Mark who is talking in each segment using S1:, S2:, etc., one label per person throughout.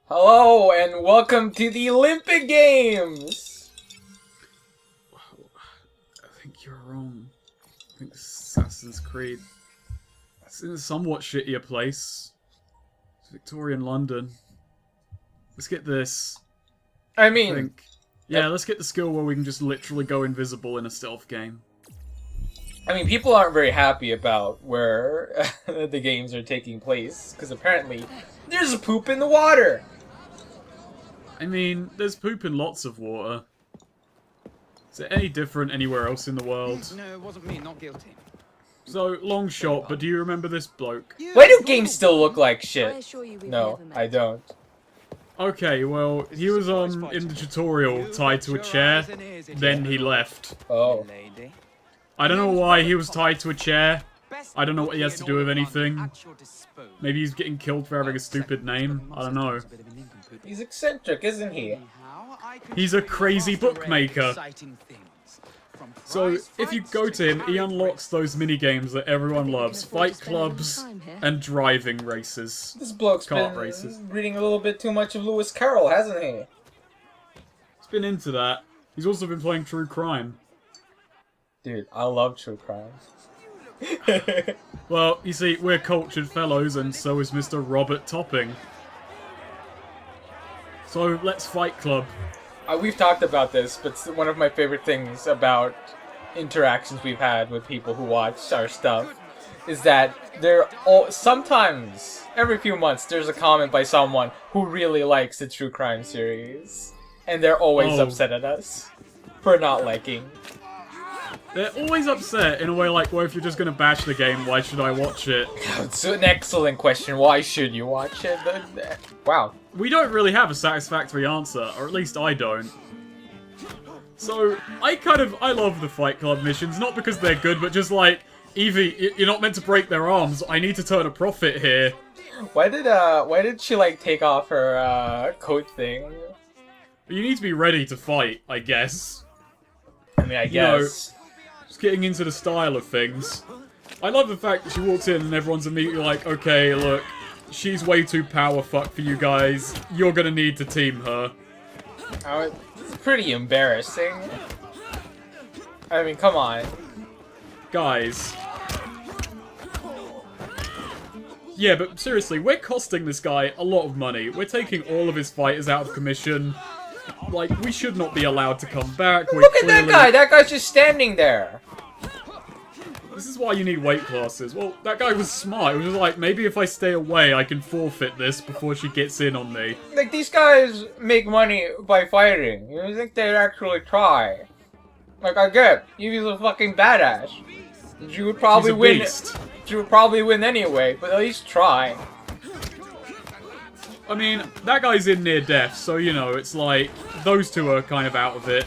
S1: Hello and welcome to the Olympic Games!
S2: I think you're wrong. I think this is Assassin's Creed. It's in a somewhat shittier place. It's Victorian London. Let's get this.
S1: I mean...
S2: let's get the skill where we can just literally go invisible in a stealth game.
S1: people aren't very happy about where the games are taking place, because apparently there's a poop in the water!
S2: I mean, there's poop in lots of water. Is it any different anywhere else in the world?
S3: No, it wasn't me, not guilty.
S2: So, long shot, but do you remember this bloke?
S1: Why do games still look like shit? No, I don't.
S2: Okay, well, he was in the tutorial tied to a chair, then he left.
S1: Oh.
S2: I don't know why he was tied to a chair. I don't know what he has to do with anything. Maybe he's getting killed for having a stupid name. I don't know.
S1: He's eccentric, isn't he?
S2: He's a crazy bookmaker. So, if you go to him, he unlocks those minigames that everyone loves. Fight clubs and driving races.
S1: This bloke's been reading a little bit too much of Lewis Carroll, hasn't he?
S2: He's been into that. He's also been playing true crime.
S1: Dude, I love true crime.
S2: Well, you see, we're cultured fellows, and so is Mr. Robert Topping. So, let's Fight Club.
S1: We've talked about this, but one of my favorite things about interactions we've had with people who watch our stuff is that sometimes, every few months, there's a comment by someone who really likes the true crime series. And they're always upset at us for not liking.
S2: They're always upset in a way like, well, if you're just gonna bash the game, why should I watch it?
S1: It's an excellent question. Why should you watch it? Wow.
S2: We don't really have a satisfactory answer, or at least I don't. So, I love the Fight Club missions, not because they're good, but just like, Evie, you're not meant to break their arms, I need to turn a profit here.
S1: Why did she, like, take off her, coat thing?
S2: You need to be ready to fight, I guess.
S1: I mean, I guess.
S2: Just getting into the style of things. I love the fact that she walks in and everyone's immediately like, okay, look, she's way too power fuck for you guys. You're gonna need to team her.
S1: Oh, it's pretty embarrassing. I mean, come on.
S2: Guys. Yeah, but seriously, we're costing this guy a lot of money. We're taking all of his fighters out of commission. Like, we should not be allowed to come back.
S1: Look at that guy! That guy's just standing there!
S2: This is why you need weight classes. Well, that guy was smart. He was like, maybe if I stay away, I can forfeit this before she gets in on me.
S1: Like, these guys make money by fighting. You think they'd actually try? Like, I get, Evie's a fucking badass. You would probably win. You would probably win anyway, but at least try.
S2: I mean, that guy's in near death, so, you know, it's like, those two are kind of out of it.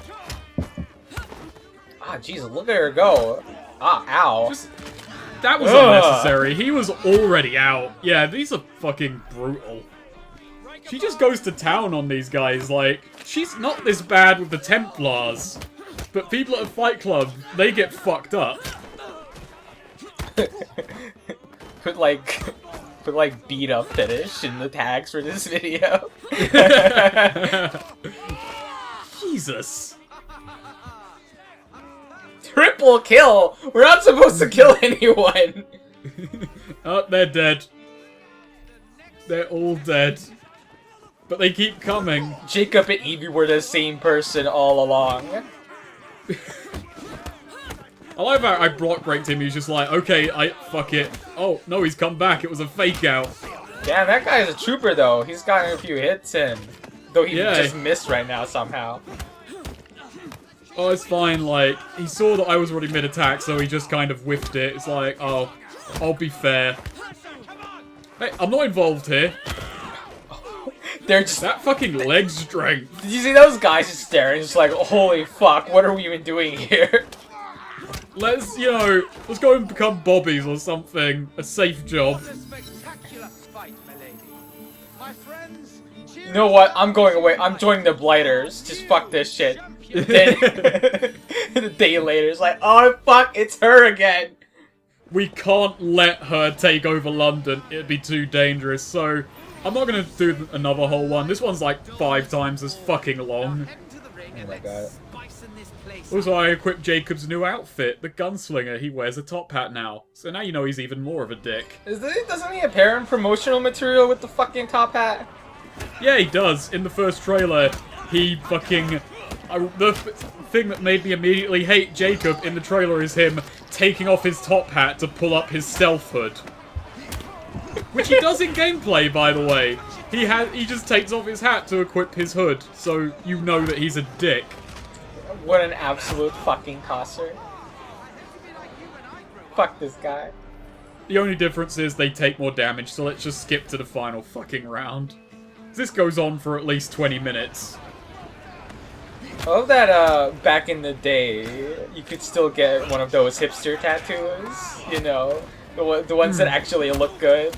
S1: Ah, Jesus, look at her go. Ah, ow.
S2: That was unnecessary. He was already out. Yeah, these are fucking brutal. She just goes to town on these guys, like, she's not this bad with the Templars. But people at a Fight Club, they get fucked up.
S1: Put like beat up finish in the tags for this video.
S2: Jesus.
S1: Triple kill! We're not supposed to kill anyone!
S2: Oh, they're dead. They're all dead. But they keep coming.
S1: Jacob and Evie were the same person all along.
S2: I like how I block breaked him, he's just like, okay, fuck it. Oh, no, he's come back, it was a fake out.
S1: Damn, that guy's a trooper though. He's gotten a few hits in. Though he just missed right now somehow.
S2: Oh, it's fine, like, he saw that I was already mid-attack, so he just kind of whiffed it. It's like, oh, I'll be fair. Hey, I'm not involved here.
S1: They're just...
S2: That fucking leg strength.
S1: Did you see those guys just staring, just like, holy fuck, what are we even doing here?
S2: Let's, you know, let's go and become bobbies or something. A safe job.
S1: You know what? I'm going away. I'm joining the Blighters. Just fuck this shit. Then, a day later, it's like, oh fuck, it's her again.
S2: We can't let her take over London. It'd be too dangerous. So I'm not gonna do another whole one. This one's like 5 times as fucking long.
S1: Oh my god.
S2: Also, I equipped Jacob's new outfit, the gunslinger. He wears a top hat now. So now you know he's even more of a dick.
S1: Doesn't he appear in promotional material with the fucking top hat?
S2: Yeah, he does. In the first trailer, he fucking... the thing that made me immediately hate Jacob in the trailer is him taking off his top hat to pull up his stealth hood. Which he does in gameplay, by the way. He just takes off his hat to equip his hood, so you know that he's a dick.
S1: What an absolute fucking tosser. Fuck this guy.
S2: The only difference is they take more damage, so let's just skip to the final fucking round. This goes on for at least 20 minutes.
S1: I love that, back in the day, you could still get one of those hipster tattoos, you know? The ones that actually look good.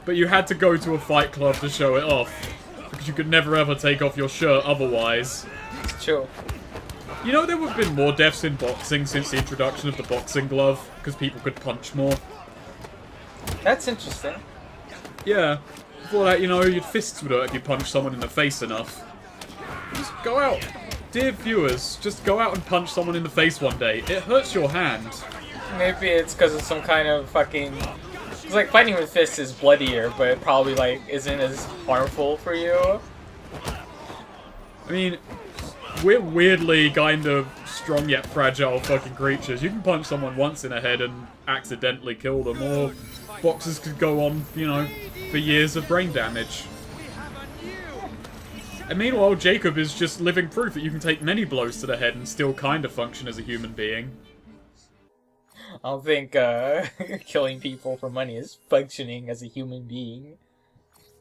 S2: But you had to go to a fight club to show it off. Because you could never ever take off your shirt otherwise.
S1: It's true.
S2: You know there have been more deaths in boxing since the introduction of the boxing glove, because people could punch more.
S1: That's interesting.
S2: Yeah. Before that, you know, your fists would hurt if you punched someone in the face enough. Just go out. Dear viewers, just go out and punch someone in the face one day. It hurts your hand.
S1: Maybe it's because of some kind of fucking... It's like fighting with fists is bloodier, but it probably like isn't as harmful for you.
S2: I mean, we're weirdly kind of strong yet fragile fucking creatures. You can punch someone once in the head and accidentally kill them, or boxers could go on, you know, for years of brain damage. And meanwhile, Jacob is just living proof that you can take many blows to the head and still kind of function as a human being.
S1: I don't think killing people for money is functioning as a human being.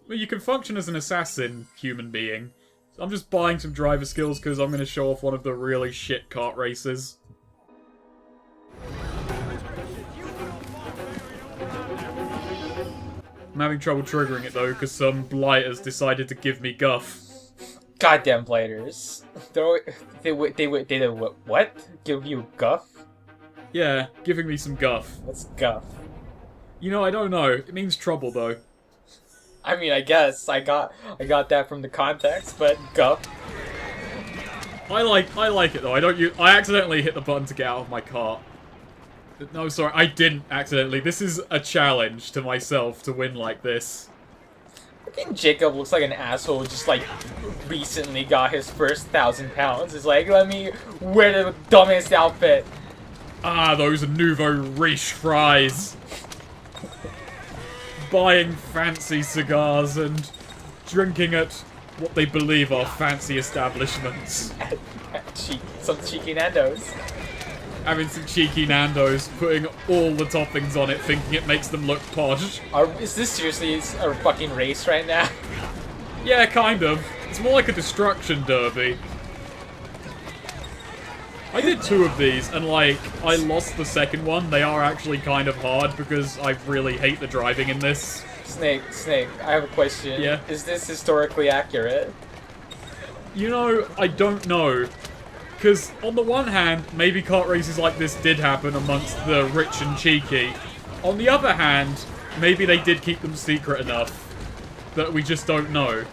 S2: Well, you can function as an assassin human being. I'm just buying some driver skills because I'm going to show off one of the really shit kart races. I'm having trouble triggering it though because some blighters decided to give me guff.
S1: Goddamn blighters. They what? Give you guff?
S2: Yeah, giving me some guff.
S1: What's guff?
S2: You know, I don't know. It means trouble though.
S1: I mean, I guess I got that from the context, but guff.
S2: I like it though. I accidentally hit the button to get out of my cart. No, sorry, I didn't accidentally. This is a challenge to myself to win like this.
S1: Fucking Jacob looks like an asshole who just like recently got his first 1,000 pounds. It's like, let me wear the dumbest outfit.
S2: Ah, those nouveau riche fries. Buying fancy cigars and drinking at what they believe are fancy establishments.
S1: Some cheeky Nando's.
S2: Having some cheeky Nando's, putting all the toppings on it, thinking it makes them look posh.
S1: Is this seriously a fucking race right now?
S2: Yeah, kind of. It's more like a destruction derby. I did 2 of these, and like, I lost the second one. They are actually kind of hard because I really hate the driving in this.
S1: Snake, I have a question.
S2: Yeah?
S1: Is this historically accurate?
S2: You know, I don't know. Because, on the one hand, maybe kart races like this did happen amongst the rich and cheeky. On the other hand, maybe they did keep them secret enough that we just don't know.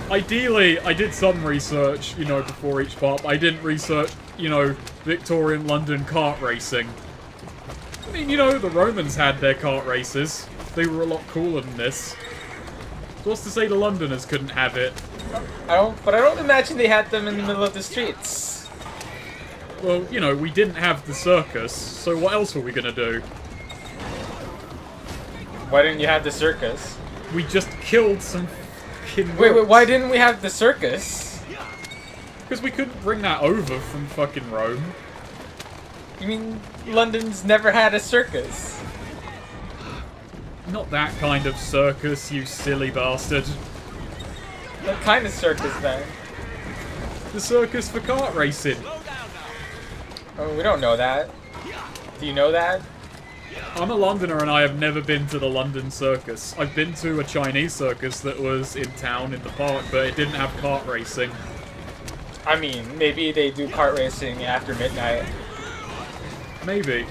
S2: Ideally, I did some research, you know, before each part, but I didn't research, you know, Victorian London kart racing. I mean, you know, the Romans had their kart races. They were a lot cooler than this. So what's to say the Londoners couldn't have it?
S1: I don't imagine they had them in the middle of the streets.
S2: Well, you know, we didn't have the circus, so what else were we gonna do?
S1: Why didn't you have the circus?
S2: We just killed some fucking...
S1: Wait, why didn't we have the circus?
S2: Because we couldn't bring that over from fucking Rome.
S1: You mean London's never had a circus?
S2: Not that kind of circus, you silly bastard.
S1: What kind of circus then?
S2: The circus for kart racing.
S1: Oh, we don't know that. Do you know that?
S2: I'm a Londoner and I have never been to the London circus. I've been to a Chinese circus that was in town in the park, but it didn't have kart racing.
S1: I mean, maybe they do kart racing after midnight.
S2: Maybe.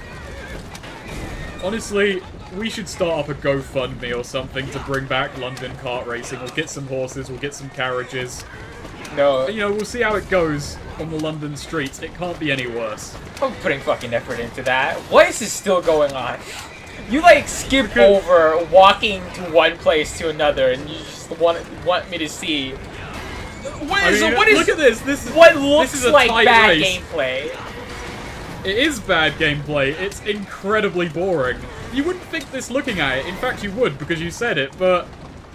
S2: Honestly, we should start up a GoFundMe or something to bring back London kart racing. We'll get some horses, we'll get some carriages.
S1: No.
S2: You know, we'll see how it goes on the London streets. It can't be any worse.
S1: I'm putting fucking effort into that. Why is this still going on? You like skip over walking to one place to another, and you just want me to see.
S2: Look at this.
S1: What looks
S2: this is a
S1: like
S2: tight
S1: bad
S2: race.
S1: gameplay?
S2: It is bad gameplay. It's incredibly boring. You wouldn't think this looking at it. In fact, you would because you said it, but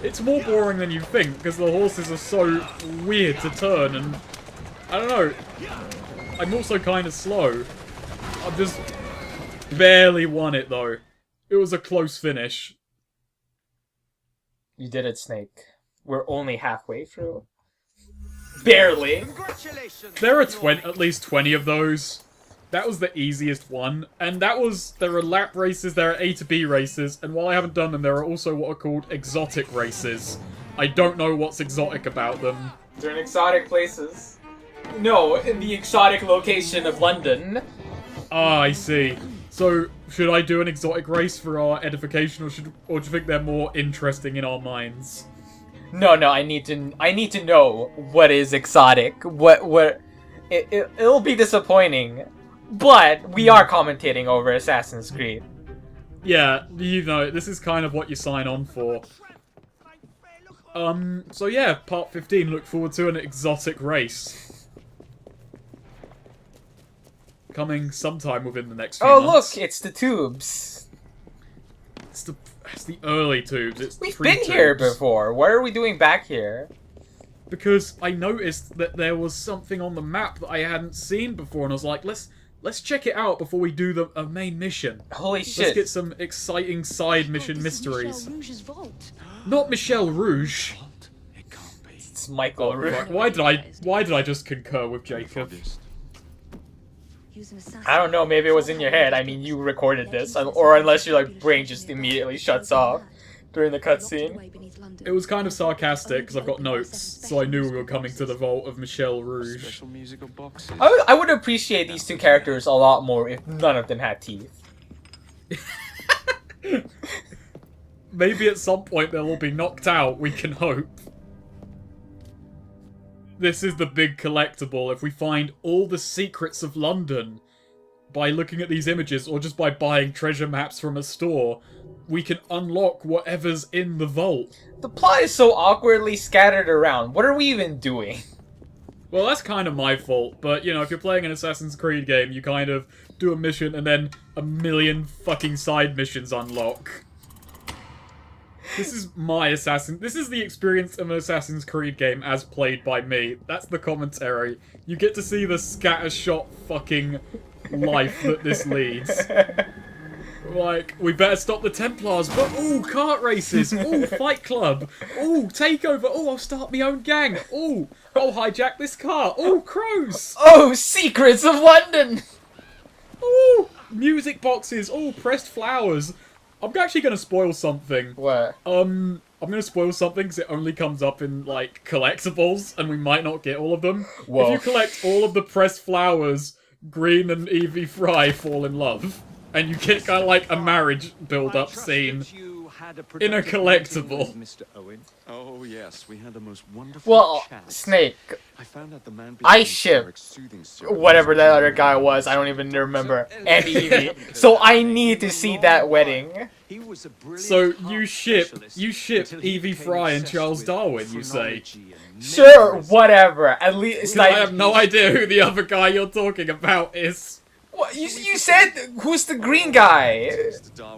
S2: it's more boring than you think because the horses are so weird to turn, and I don't know. I'm also kind of slow. I've just barely won it though. It was a close finish.
S1: You did it, Snake. We're only halfway through. Barely.
S2: There are at least 20 of those. That was the easiest one, and there are lap races, there are A to B races, and while I haven't done them, there are also what are called exotic races. I don't know what's exotic about them.
S1: They're in exotic places. No, in the exotic location of London.
S2: Ah, I see. So, should I do an exotic race for our edification, or do you think they're more interesting in our minds?
S1: No, I need to know what is exotic. It'll be disappointing. But we are commentating over Assassin's Creed.
S2: Yeah, you know, this is kind of what you sign on for. So yeah, part 15, look forward to an exotic race. Coming sometime within the next few months.
S1: Oh look, it's the tubes.
S2: It's the early tubes,
S1: We've been here before, what are we doing back here?
S2: Because I noticed that there was something on the map that I hadn't seen before, and I was like, let's check it out before we do a main mission.
S1: Holy shit.
S2: Let's get some exciting side mission mysteries.
S3: Vault.
S2: Not Michel Rouge.
S3: It can't be.
S1: It's Michael Rouge.
S2: Why did I just concur with Jacob?
S1: I don't know, maybe it was in your head. I mean, you recorded this. Or unless your brain just immediately shuts off during the cutscene.
S2: It was kind of sarcastic because I've got notes, so I knew we were coming to the vault of Michel Rouge.
S1: I would appreciate these two characters a lot more if none of them had teeth.
S2: Maybe at some point they'll all be knocked out, we can hope. This is the big collectible. If we find all the secrets of London by looking at these images or just by buying treasure maps from a store, we can unlock whatever's in the vault.
S1: The plot is so awkwardly scattered around. What are we even doing?
S2: Well, that's kind of my fault, but, you know, if you're playing an Assassin's Creed game, you kind of do a mission and then a million fucking side missions unlock. This is this is the experience of an Assassin's Creed game as played by me. That's the commentary. You get to see the scattershot fucking life that this leads. Like, we better stop the Templars, but ooh, kart races, ooh, Fight Club, ooh, takeover, ooh, I'll start my own gang, ooh, I'll hijack this car, ooh, crows,
S1: Oh, secrets of London!
S2: ooh, music boxes, ooh, pressed flowers. I'm actually gonna spoil something.
S1: What?
S2: I'm gonna spoil something because it only comes up in, like, collectibles, and we might not get all of them.
S1: Whoa.
S2: If you collect all of the pressed flowers, Green and Evie Fry fall in love. And you get kind of like a marriage build-up scene in a collectible.
S4: Mr. Owen. Oh yes, we had the most wonderful chat.
S1: Snake,
S4: I found out the man
S1: I ship whatever that other guy was, I don't even remember, and Evie. So I need to see that wedding.
S2: So you ship Evie Fry and Charles Darwin, you say?
S1: Sure, whatever. At least
S2: I have no idea who the other guy you're talking about is.
S1: What, you said who's the green guy?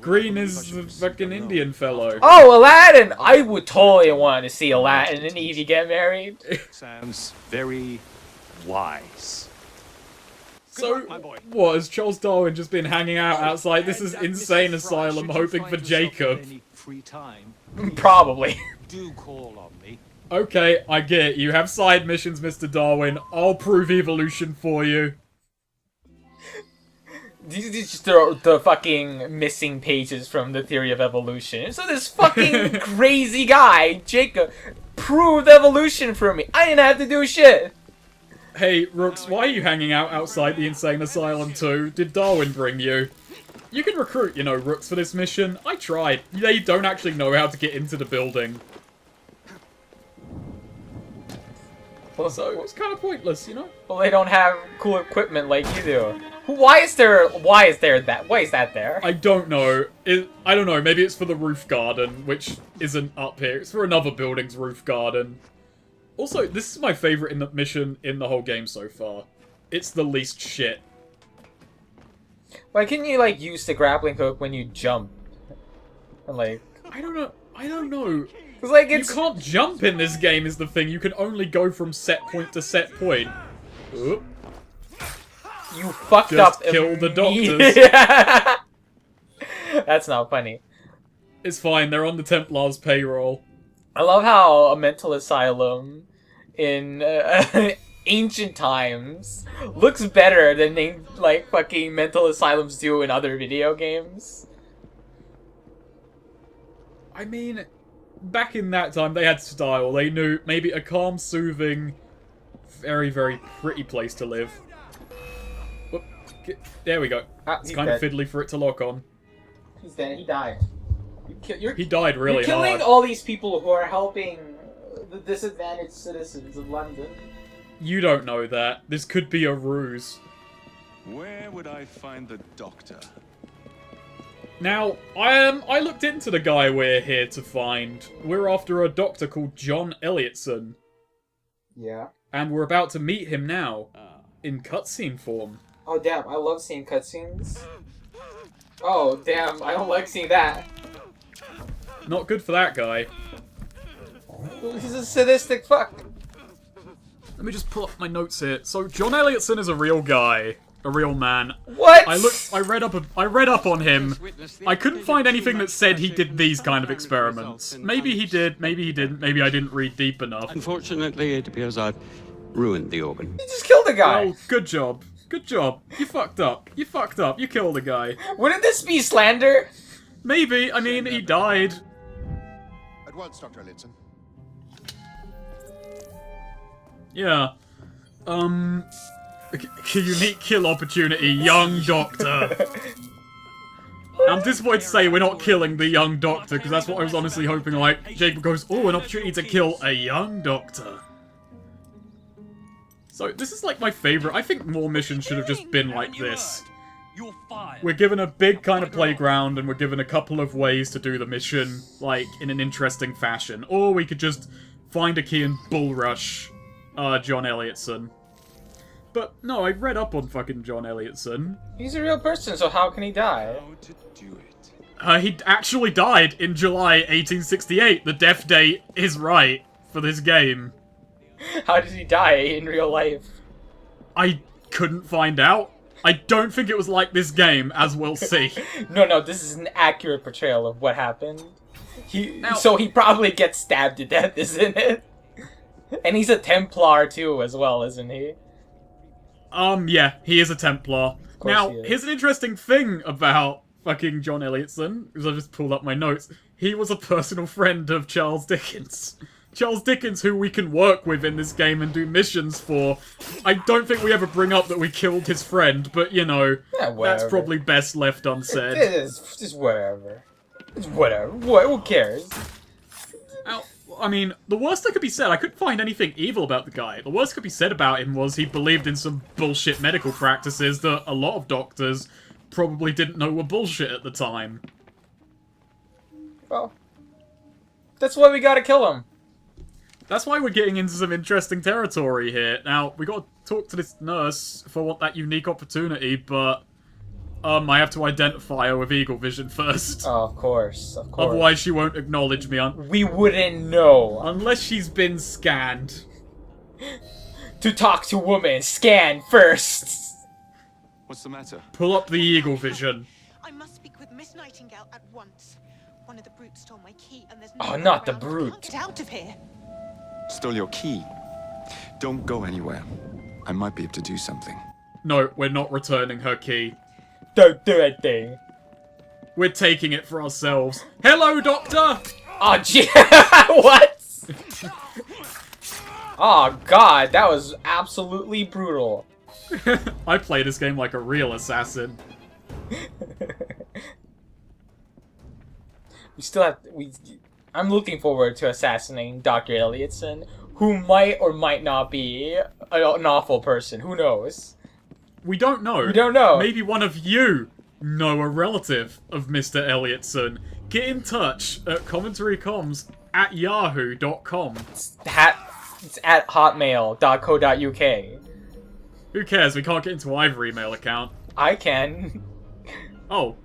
S2: Green is the fucking Indian fellow.
S1: Oh, Aladdin! I would totally want to see Aladdin and Evie get married.
S4: Sounds very wise.
S2: So, what, has Charles Darwin just been hanging out outside this is insane asylum hoping for Jacob?
S1: Probably.
S4: Do call on me.
S2: Okay, I get it. You have side missions, Mr. Darwin. I'll prove evolution for you.
S1: These are just the fucking missing pages from the theory of evolution. So this fucking crazy guy, Jacob, proved evolution for me. I didn't have to do shit.
S2: Hey, Rooks, why are you hanging out outside the insane asylum too? Did Darwin bring you? You can recruit, you know, rooks for this mission. I tried. They don't actually know how to get into the building.
S1: Well,
S2: So it's kind of pointless, you know?
S1: well, they don't have cool equipment like you do. Why is that there?
S2: I don't know. I don't know. Maybe it's for the roof garden, which isn't up here. It's for another building's roof garden. Also, this is my favorite in the mission in the whole game so far. It's the least shit.
S1: Why can't you, like, use the grappling hook when you jump? And, like...
S2: I don't know. I don't know.
S1: Cause, like,
S2: You
S1: it's...
S2: can't jump in this game is the thing. You can only go from set point to set point. Oop.
S1: You fucked
S2: Just
S1: up.
S2: kill the
S1: immediately.
S2: doctors.
S1: That's not funny.
S2: It's fine. They're on the Templars' payroll.
S1: I love how a mental asylum in ancient times looks better than they, like, fucking mental asylums do in other video games.
S2: I mean, back in that time, they had style. They knew maybe a calm, soothing, very, very pretty place to live. Whoop. There we go. It's kind of fiddly for it to lock on.
S1: He's dead. He died.
S2: He died really
S1: You're killing
S2: hard.
S1: all these people who are helping the disadvantaged citizens of London.
S2: You don't know that. This could be a ruse.
S4: Where would I find the doctor?
S2: Now, I looked into the guy we're here to find. We're after a doctor called John Elliotson.
S1: Yeah.
S2: And we're about to meet him now. In cutscene form.
S1: Oh, damn. I love seeing cutscenes. Oh, damn. I don't like seeing that.
S2: Not good for that guy.
S1: He's a sadistic fuck.
S2: Let me just pull up my notes here. So, John Elliotson is a real guy. A real man.
S1: What?
S2: I read up on him. I couldn't find anything that said he did these kind of experiments. Maybe he did, maybe he didn't, maybe I didn't read deep enough.
S3: Unfortunately, it appears I've ruined the organ.
S1: You just killed a guy.
S2: Oh, good job. Good job. You fucked up. You fucked up. You killed a guy.
S1: Wouldn't this be slander?
S2: Maybe. I mean, he died.
S5: At once, Dr. Elliotson.
S2: Yeah. Unique kill opportunity, young doctor. I'm disappointed to say we're not killing the young doctor, because that's what I was honestly hoping, like, Jacob goes, oh, an opportunity to kill a young doctor. So, this is, like, my favorite. I think more missions should have just been like this. We're given a big kind of playground, and we're given a couple of ways to do the mission, like, in an interesting fashion. Or we could just find a key and bull rush John Elliotson. But, no, I read up on fucking John Elliotson.
S1: He's a real person, so how can he die?
S4: How to do it?
S2: He actually died in July 1868. The death date is right for this game.
S1: How did he die in real life?
S2: I couldn't find out. I don't think it was like this game, as we'll see.
S1: No, this is an accurate portrayal of what happened. So he probably gets stabbed to death, isn't it? And he's a Templar too, as well, isn't he?
S2: Yeah, he is a Templar. Now,
S1: he is.
S2: here's an interesting thing about fucking John Elliotson, because I just pulled up my notes. He was a personal friend of Charles Dickens. Charles Dickens, who we can work with in this game and do missions for. I don't think we ever bring up that we killed his friend, but, you know,
S1: Yeah,
S2: that's
S1: whatever.
S2: probably best left unsaid.
S1: It is just whatever. It's whatever. Who cares?
S2: Now, I mean, the worst that could be said, I couldn't find anything evil about the guy. The worst that could be said about him was he believed in some bullshit medical practices that a lot of doctors probably didn't know were bullshit at the time.
S1: Well, that's why we gotta kill him.
S2: That's why we're getting into some interesting territory here. Now, we gotta talk to this nurse if I want that unique opportunity, but I have to identify her with Eagle Vision first.
S1: Oh, of course.
S2: Otherwise, she won't acknowledge me
S1: We wouldn't know.
S2: unless she's been scanned.
S1: To talk to woman, scan first.
S4: What's the matter?
S2: Pull up the Eagle Vision.
S6: I must speak with Miss Nightingale at once. One of the brutes stole my key, and there's
S1: Oh,
S6: no
S1: not the
S6: way around. I
S1: brute.
S6: can't get out of here.
S4: Stole your key. Don't go anywhere. I might be able to do something.
S2: No, we're not returning her key.
S1: Don't do anything.
S2: We're taking it for ourselves. Hello, Doctor!
S1: Oh, gee. What? Oh, God. That was absolutely brutal.
S2: I play this game like a real assassin.
S1: still have I'm looking forward to assassinating Dr. Elliotson, who might or might not be an awful person. Who knows?
S2: We don't know.
S1: We don't know.
S2: Maybe one of you know a relative of Mr. Elliotson. Get in touch at commentarycoms@yahoo.com.
S1: It's at hotmail.co.uk.
S2: Who cares? We can't get into either email account.
S1: I can.
S2: Oh.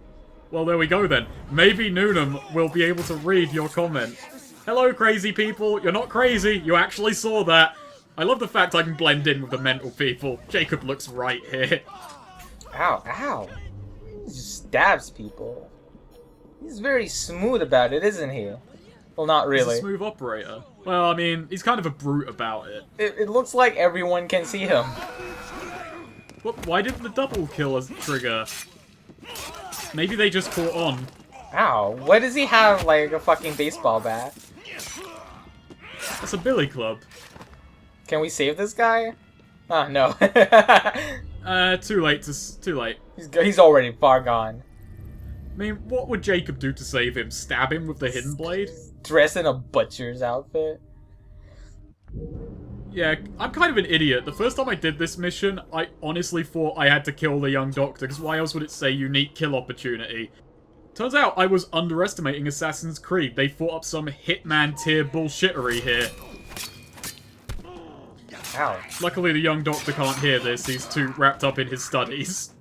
S2: Well, there we go then. Maybe Noonham will be able to read your comment. Hello, crazy people. You're not crazy. You actually saw that. I love the fact I can blend in with the mental people. Jacob looks right here.
S1: Ow, ow. He just stabs people. He's very smooth about it, isn't he? Well, not
S2: He's
S1: really.
S2: a smooth operator. Well, I mean, he's kind of a brute about it.
S1: It looks like everyone can see him.
S2: What? Why didn't the double kill trigger? Maybe they just caught on.
S1: Ow, why does he have, like, a fucking baseball bat?
S2: That's a billy club.
S1: Can we save this guy? Ah, no.
S2: Too late. Too late.
S1: He's already far gone.
S2: I mean, what would Jacob do to save him? Stab him with the hidden blade?
S1: Dressed in a butcher's outfit.
S2: Yeah, I'm kind of an idiot. The first time I did this mission, I honestly thought I had to kill the young doctor, because why else would it say unique kill opportunity? Turns out I was underestimating Assassin's Creed. They thought up some Hitman tier bullshittery here.
S1: Ow.
S2: Luckily the young doctor can't hear this, he's too wrapped up in his studies.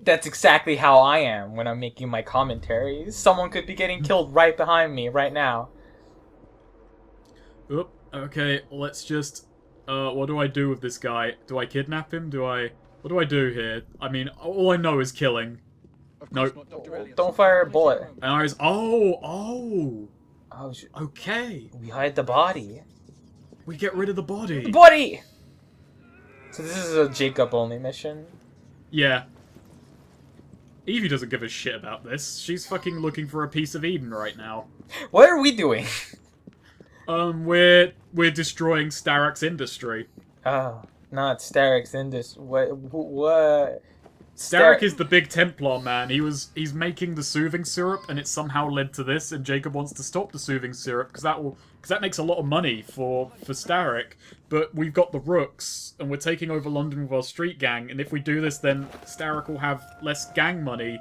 S1: That's exactly how I am when I'm making my commentaries. Someone could be getting killed right behind me right now.
S2: Oop, okay, let's just... what do I do with this guy? Do I kidnap him? What do I do here? I mean, all I know is killing. Nope.
S1: Don't fire a bullet.
S2: And I was... Oh!
S1: Oh,
S2: Okay.
S1: we hide the body.
S2: We get rid of the body.
S1: Buddy! So this is a Jacob-only mission?
S2: Yeah. Evie doesn't give a shit about this. She's fucking looking for a piece of Eden right now.
S1: What are we doing?
S2: We're destroying Starak's industry.
S1: Oh, not Starak's Indus. What?
S2: Starak is the big Templar man. He's making the soothing syrup, and it somehow led to this. And Jacob wants to stop the soothing syrup because that makes a lot of money for Starak. But we've got the Rooks, and we're taking over London with our street gang. And if we do this, then Starak will have less gang money.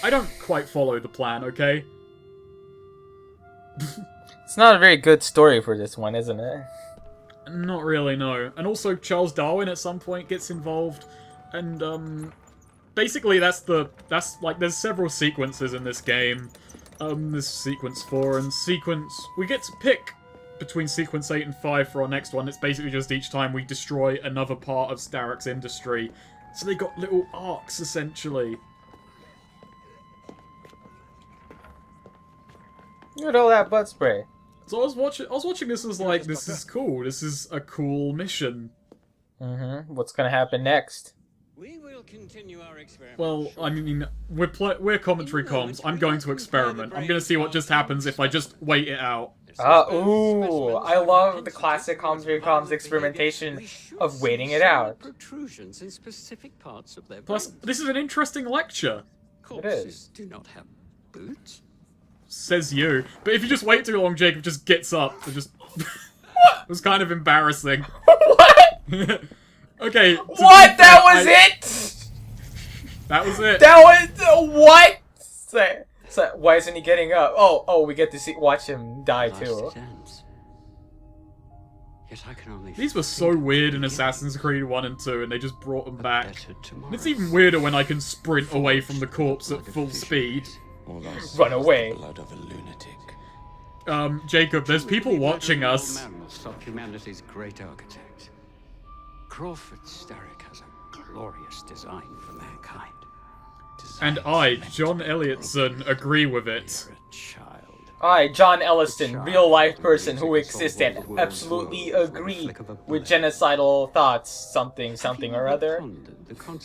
S2: I don't quite follow the plan. Okay.
S1: It's not a very good story for this one, isn't it?
S2: Not really, no. And also, Charles Darwin at some point gets involved, and basically there's several sequences in this game. There's sequence 4 and we get to pick between sequence 8 and 5 for our next one. It's basically just each time we destroy another part of Starak's industry. So they got little arcs, essentially.
S1: Look at all that butt spray.
S2: So I was watching this as like, this is cool. This is a cool mission.
S1: Mm-hmm. What's gonna happen next?
S3: We will continue our experiment.
S2: Well, I mean, we're commentary comms. I'm going to experiment. I'm going to see what just happens if I just wait it out.
S1: Ooh, I love the classic commentary comms experimentation of waiting it out.
S3: Protrusions in specific parts of their
S2: Plus, this is an interesting lecture.
S3: corpses do not have boots.
S2: Says you. But if you just wait too long, Jacob just gets up and just... It was kind of embarrassing.
S1: What?
S2: Okay.
S1: What? That was it?
S2: That was it.
S1: That was... What? So, why isn't he getting up? Oh, we get to watch him die too.
S2: These were so weird in Assassin's Creed 1 and 2, and they just brought them back. And it's even weirder when I can sprint away from the corpse at full speed.
S1: Run away.
S4: Blood of a lunatic.
S2: Jacob, there's people watching us.
S3: Man will stop humanity's great architect. Crawford Starak has a glorious design for mankind.
S2: And I, John Elliotson, agree with it.
S1: I, John Elliotson, real-life person who exists and absolutely agree with genocidal thoughts, something or other.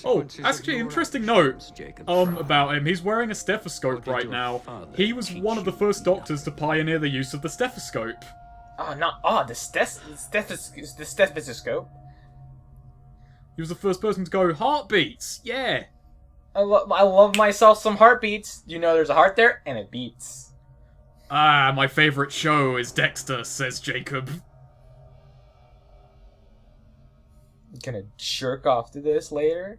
S2: Oh, actually, interesting note about him. He's wearing a stethoscope right now. He was one of the first doctors to pioneer the use of the stethoscope.
S1: The stethoscope.
S2: He was the first person to go, heartbeats, yeah.
S1: I love myself some heartbeats. You know there's a heart there, and it beats.
S2: Ah, my favorite show is Dexter, says Jacob.
S1: Gonna jerk off to this later.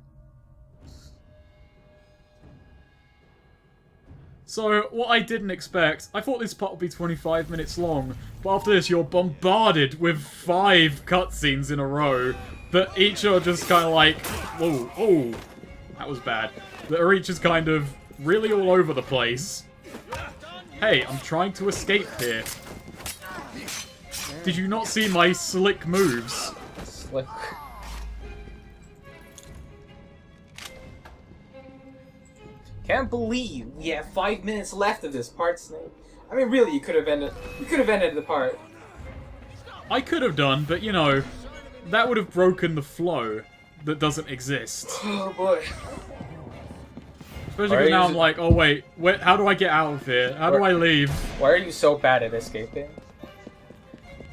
S2: So, what I didn't expect, I thought this part would be 25 minutes long, but after this you're bombarded with 5 cutscenes in a row that each are just kind of like, whoa, oh, that was bad. That are each just kind of really all over the place. Hey, I'm trying to escape here. Did you not see my slick moves?
S1: Slick. Can't believe we have 5 minutes left of this part, Snake. I mean, really, you could have ended the part.
S2: I could have done, but you know, that would have broken the flow that doesn't exist.
S1: Oh boy.
S2: Especially because now I'm like, oh wait, how do I get out of here? How do I leave?
S1: Why are you so bad at escaping?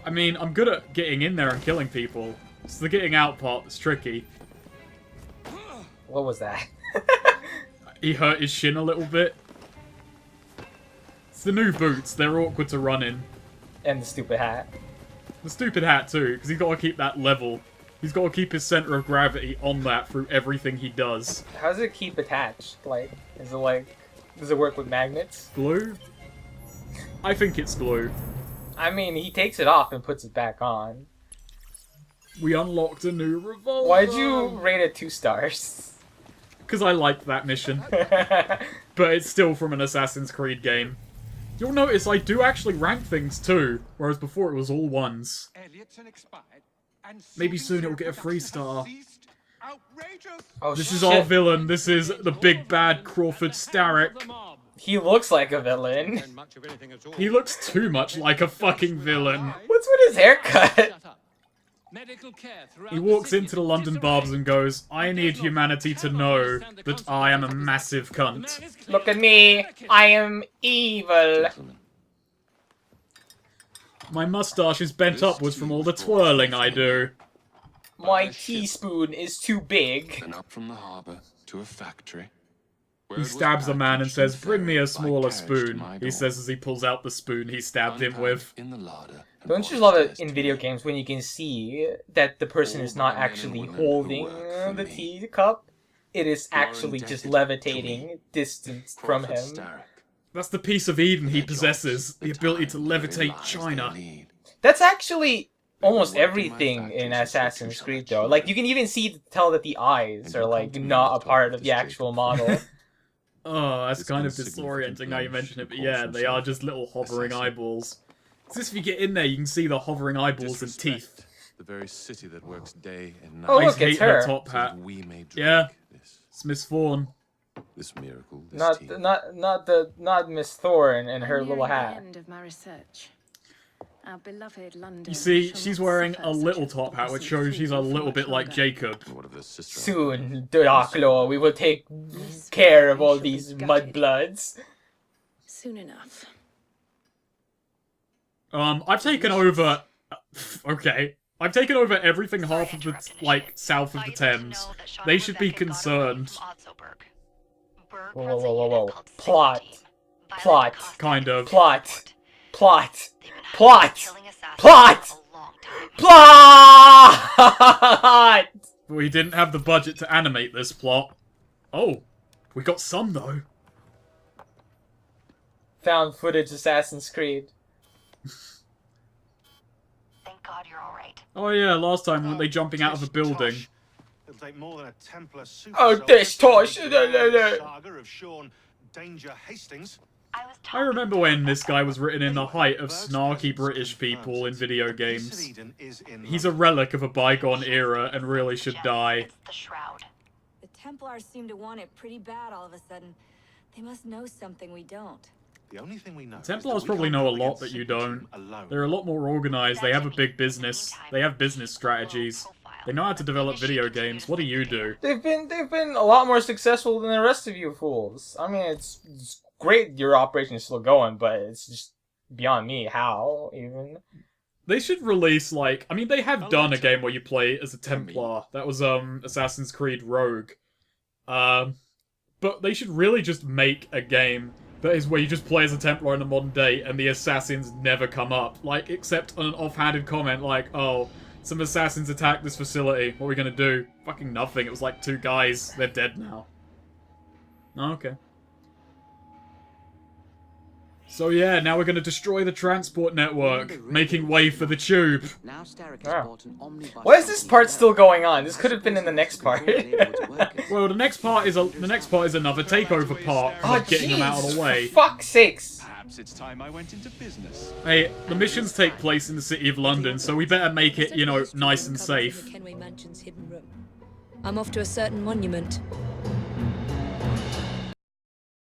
S2: I mean, I'm good at getting in there and killing people. It's the getting out part that's tricky.
S1: What was that?
S2: He hurt his shin a little bit. It's the new boots. They're awkward to run in.
S1: And the stupid hat.
S2: The stupid hat too, because he's got to keep that level. He's got to keep his center of gravity on that through everything he does.
S1: How does it keep attached? Like, does it work with magnets?
S2: Glue? I think it's glue.
S1: I mean, he takes it off and puts it back on.
S2: We unlocked a new revolver.
S1: Why'd you rate it 2 stars?
S2: Because I liked that mission. But it's still from an Assassin's Creed game. You'll notice I do actually rank things too, whereas before it was all 1s.
S5: Elliotson expired, and
S2: Maybe soon it'll get a 3-star.
S5: Outrageous!
S1: Oh,
S2: This
S1: shit.
S2: is our villain. This is the big bad Crawford Starrick.
S1: He looks like a villain.
S2: He looks too much like a fucking villain.
S1: What's with his haircut?
S2: He walks into the London barbers and goes, I need humanity to know that I am a massive cunt.
S1: Look at me. I am evil.
S2: My mustache is bent upwards from all the twirling I do.
S1: My teaspoon is too big.
S4: And up from the harbour to a factory.
S2: He stabs a man and says, bring me a smaller spoon. He says as he pulls out the spoon he stabbed him with.
S4: In the larder.
S1: Don't you love it in video games when you can see that the person is not actually holding the teacup? It is actually just levitating distance from him.
S2: That's the piece of Eden he possesses, the ability to levitate China.
S1: That's actually almost everything in Assassin's Creed, though. Like, you can even tell that the eyes are, like, not a part of the actual model.
S2: Oh, that's kind of disorienting now you mention it, but yeah, they are just little hovering eyeballs. So if you get in there, you can see the hovering eyeballs and teeth.
S4: The very city that works day and night.
S1: Oh,
S2: I
S1: look,
S2: hate
S1: it's her.
S2: her top hat.
S4: We may drink
S2: Yeah,
S4: this,
S2: it's Miss Fawn.
S4: this miracle, this tea.
S1: Not Miss Thorne and her little hat.
S7: End of my research. Our beloved London.
S2: You see,
S7: shall
S2: she's
S7: not
S2: wearing
S7: suffer
S2: a
S7: such
S2: little
S7: a
S2: top hat, which
S7: troublesome
S2: shows she's a
S7: fool for
S2: little
S7: much
S2: bit like
S7: longer.
S2: Jacob.
S4: What of this sister?
S1: Soon, Dark Lord, we will take care of all these mudbloods.
S7: Soon enough.
S2: I've taken over... Okay. I've taken over everything half of the, like, south of the Thames. They should be concerned.
S1: Whoa. Plot.
S2: Kind of.
S1: Plot. Plot.
S2: We didn't have the budget to animate this plot. Oh. We got some, though.
S1: Found footage Assassin's Creed.
S8: Thank God you're all right.
S2: Oh yeah, last time weren't they jumping out of a building?
S5: It'll take more than a Templar super
S1: Oh,
S5: soldier
S1: this
S5: to
S1: Tosh.
S5: end the saga of Sean Danger Hastings.
S2: I remember when this guy was written in the height of snarky British people in video games. He's a relic of a bygone era and really should die.
S8: The shroud.
S9: The Templars seem to want it pretty bad all of a sudden. They must know something we don't.
S5: The only thing we know
S2: Templars probably know a lot that you don't. They're a lot more organized, they have a big business, they have business strategies. They know how to develop video games. What do you do?
S1: They've been a lot more successful than the rest of you fools. I mean, it's great your operation is still going, but it's just beyond me how even.
S2: They should release, like, I mean, they have done a game where you play as a Templar. That was, Assassin's Creed Rogue. But they should really just make a game that is where you just play as a Templar in the modern day and the assassins never come up. Like, except on an offhanded comment like, oh, some assassins attacked this facility. What are we gonna do? Fucking nothing. It was like 2 guys. They're dead now. Oh, okay. So yeah, now we're gonna destroy the transport network, making way for the tube.
S10: Now Starrick has
S1: Wow.
S10: bought an omnibus.
S1: Why is this part still going on? This could have been in the next part.
S2: Well, the next part is another takeover part,
S1: Oh,
S2: getting them out of the way.
S1: For fuck's sakes.
S4: Perhaps it's time I went into business.
S2: Hey, the missions take place in the city of London, so we better make it, you know, nice and safe.
S9: Kenway Mansion's hidden room. I'm off to a certain monument.